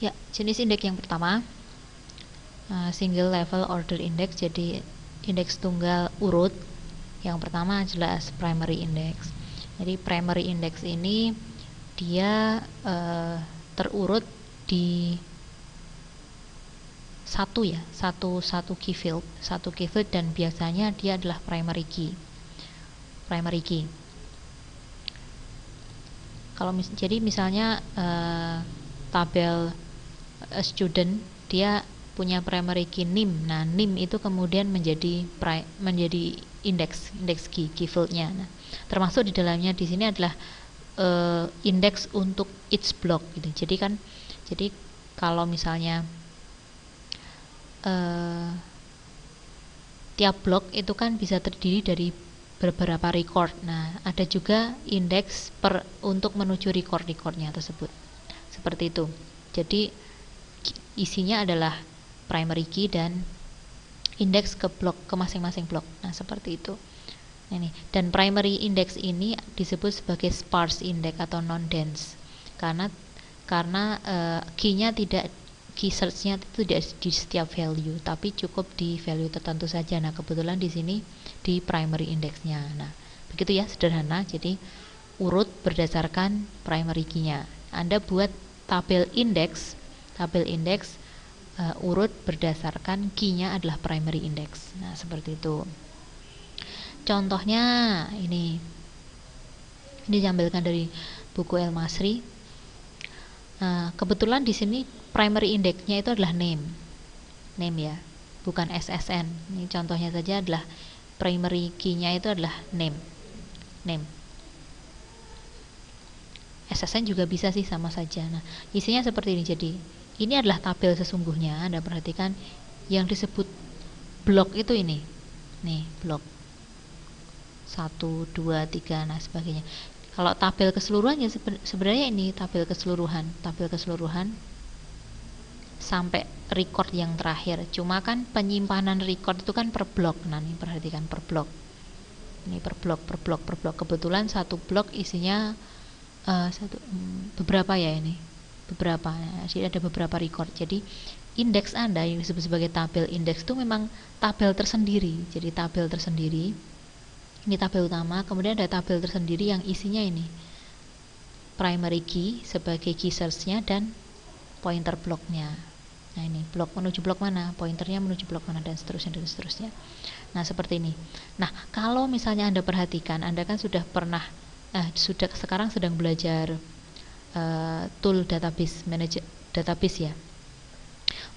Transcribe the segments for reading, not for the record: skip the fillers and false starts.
Ya, jenis indeks yang pertama single level order index, jadi indeks tunggal urut. Yang pertama jelas primary index. Jadi primary index ini dia terurut di satu key field dan biasanya dia adalah primary key. Jadi misalnya tabel student dia punya primary key NIM. Nah, NIM itu kemudian menjadi indeks key fieldnya. Nah, termasuk di dalamnya di sini adalah indeks untuk each block gitu. Jadi kalau misalnya tiap blok itu kan bisa terdiri dari beberapa record. Nah, ada juga indeks untuk menuju recordnya tersebut. Seperti itu. Jadi isinya adalah primary key dan indeks ke masing-masing blok. Nah, seperti itu. Ini. Dan primary index ini disebut sebagai sparse index atau non-dense. Karena key-nya key search-nya itu tidak di setiap value, tapi cukup di value tertentu saja. Nah, kebetulan di sini di primary index-nya. Nah, begitu ya, sederhana. Jadi urut berdasarkan primary key-nya. Anda buat tabel indeks urut berdasarkan key-nya adalah primary index. Nah, seperti itu. Contohnya ini diambilkan dari buku El Masri. Nah, kebetulan di sini primary index-nya itu adalah name ya, bukan SSN. Ini contohnya saja adalah primary key-nya itu adalah name. SSN juga bisa sih, sama saja. Nah, isinya seperti ini. Jadi ini adalah tabel sesungguhnya. Anda perhatikan yang disebut blok itu ini. Nih, blok 1, 2, 3, nah sebagainya. Kalau tabel keseluruhannya sebenarnya ini tabel keseluruhan sampai record yang terakhir. Cuma kan penyimpanan record itu kan per blok. Nah, ini perhatikan per blok. Ini per blok. Kebetulan satu blok isinya beberapa ya ini. Beberapa. Nah, jadi ada beberapa record. Jadi indeks Anda yang disebut sebagai tabel indeks itu memang tabel tersendiri. Jadi tabel tersendiri. Ini tabel utama, kemudian ada tabel tersendiri yang isinya ini primary key sebagai key search-nya dan pointer bloknya. Nah, ini blok menuju blok mana, pointernya menuju blok mana, dan seterusnya. Nah, seperti ini. Nah, kalau misalnya Anda perhatikan, Anda kan sudah pernah sekarang sedang belajar tool database ya.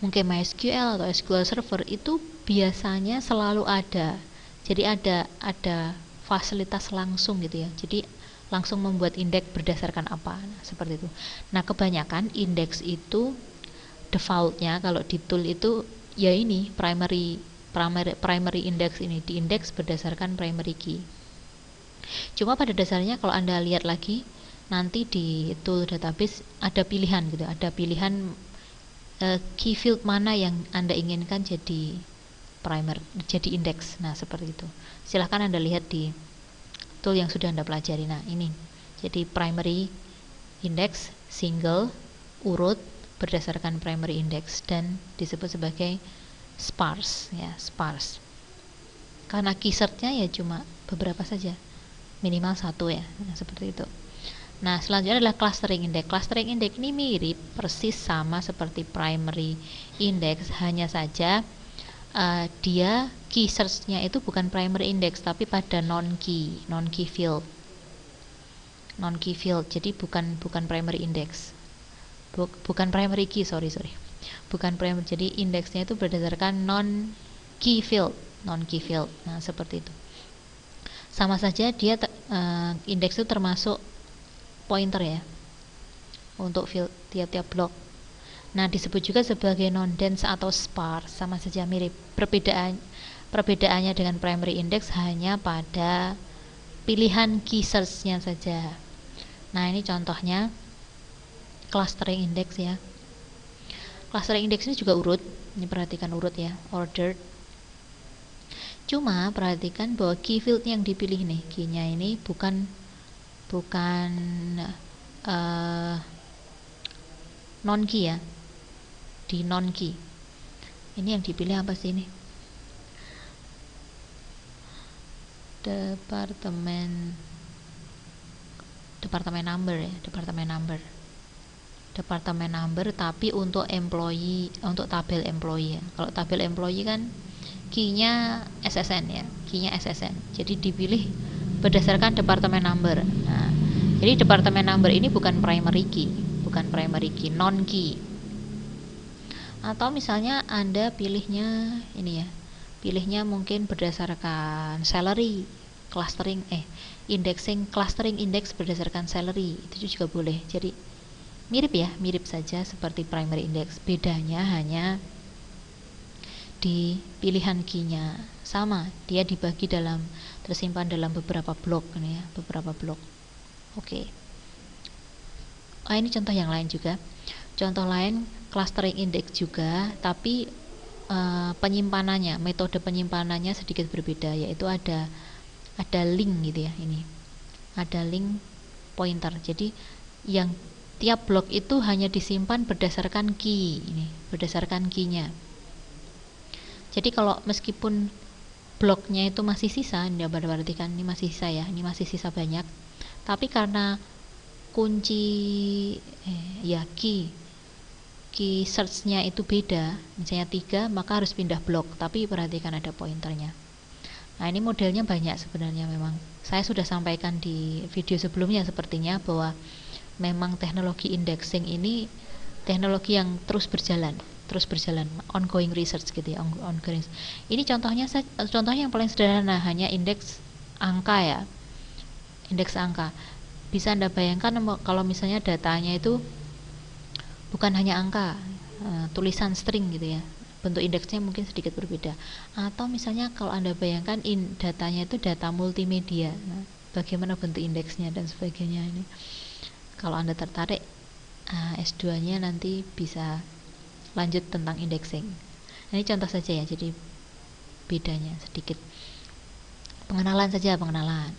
Mungkin MySQL atau SQL Server itu biasanya selalu ada. Jadi ada fasilitas langsung gitu ya. Jadi langsung membuat indeks berdasarkan apa. Nah, seperti itu. Nah, kebanyakan indeks itu defaultnya kalau di tool itu ya ini primary index ini diindeks berdasarkan primary key. Cuma pada dasarnya kalau Anda lihat lagi nanti di tool database ada pilihan gitu. Ada pilihan key field mana yang Anda inginkan jadi indeks. Nah, seperti itu. Silahkan Anda lihat di tool yang sudah Anda pelajari. Nah, ini. Jadi primary index, single, urut berdasarkan primary index dan disebut sebagai sparse ya, sparse. Karena keyword-nya ya cuma beberapa saja. Minimal satu ya. Nah, seperti itu. Nah, selanjutnya adalah clustering index. Clustering index ini mirip persis sama seperti primary index, hanya saja dia key search-nya itu bukan primary index tapi pada non key field. Jadi bukan primary index. Bukan primary key, sorry. Bukan primary. Jadi indeksnya itu berdasarkan non key field. Nah, seperti itu. Sama saja dia indeks itu termasuk pointer ya. Untuk field tiap-tiap blok. Nah, disebut juga sebagai non-dense atau sparse, sama saja mirip. Perbedaannya dengan primary index hanya pada pilihan key search-nya saja. Nah, ini contohnya clustering index ya. Clustering index ini juga urut. Ini perhatikan urut ya, ordered. Cuma perhatikan bahwa key field yang dipilih nih, key-nya ini bukan non-key ya. di non key. Ini yang dipilih apa sih ini? Departemen number ya, departemen number tapi untuk employee, untuk tabel employee ya. Kalau tabel employee kan key-nya SSN ya, key-nya SSN. Jadi dipilih berdasarkan departemen number. Nah, jadi departemen number ini bukan primary key, non key. Atau misalnya Anda pilihnya ini ya, pilihnya mungkin berdasarkan salary, clustering index berdasarkan salary, itu juga boleh. Jadi mirip ya, mirip saja seperti primary index, bedanya hanya di pilihan key-nya. Sama, dia dibagi tersimpan dalam beberapa blok ini ya, beberapa blok. Oke. Ini contoh yang lain juga. Contoh lain clustering index juga, tapi penyimpanannya, metode penyimpanannya sedikit berbeda, yaitu ada link gitu ya, ini. Ada link pointer. Jadi yang tiap blok itu hanya disimpan berdasarkan key ini, berdasarkan key-nya. Jadi kalau meskipun bloknya itu masih sisa, ini berarti kan ini masih sisa ya, ini masih sisa banyak. Tapi karena kunci key search-nya itu beda, misalnya 3, maka harus pindah blok, tapi perhatikan ada pointernya. Nah, ini modelnya banyak sebenarnya memang. Saya sudah sampaikan di video sebelumnya sepertinya bahwa memang teknologi indexing ini teknologi yang terus berjalan, ongoing research gitu ya, ongoing. Ini contohnya yang paling sederhana, hanya indeks angka ya, indeks angka. Bisa Anda bayangkan kalau misalnya datanya itu bukan hanya angka, tulisan string gitu ya, bentuk indeksnya mungkin sedikit berbeda. Atau misalnya kalau Anda bayangkan datanya itu data multimedia, nah, bagaimana bentuk indeksnya dan sebagainya. Ini kalau Anda tertarik, S2-nya nanti bisa lanjut tentang indexing. Nah, ini contoh saja ya, jadi bedanya sedikit. Pengenalan saja, pengenalan.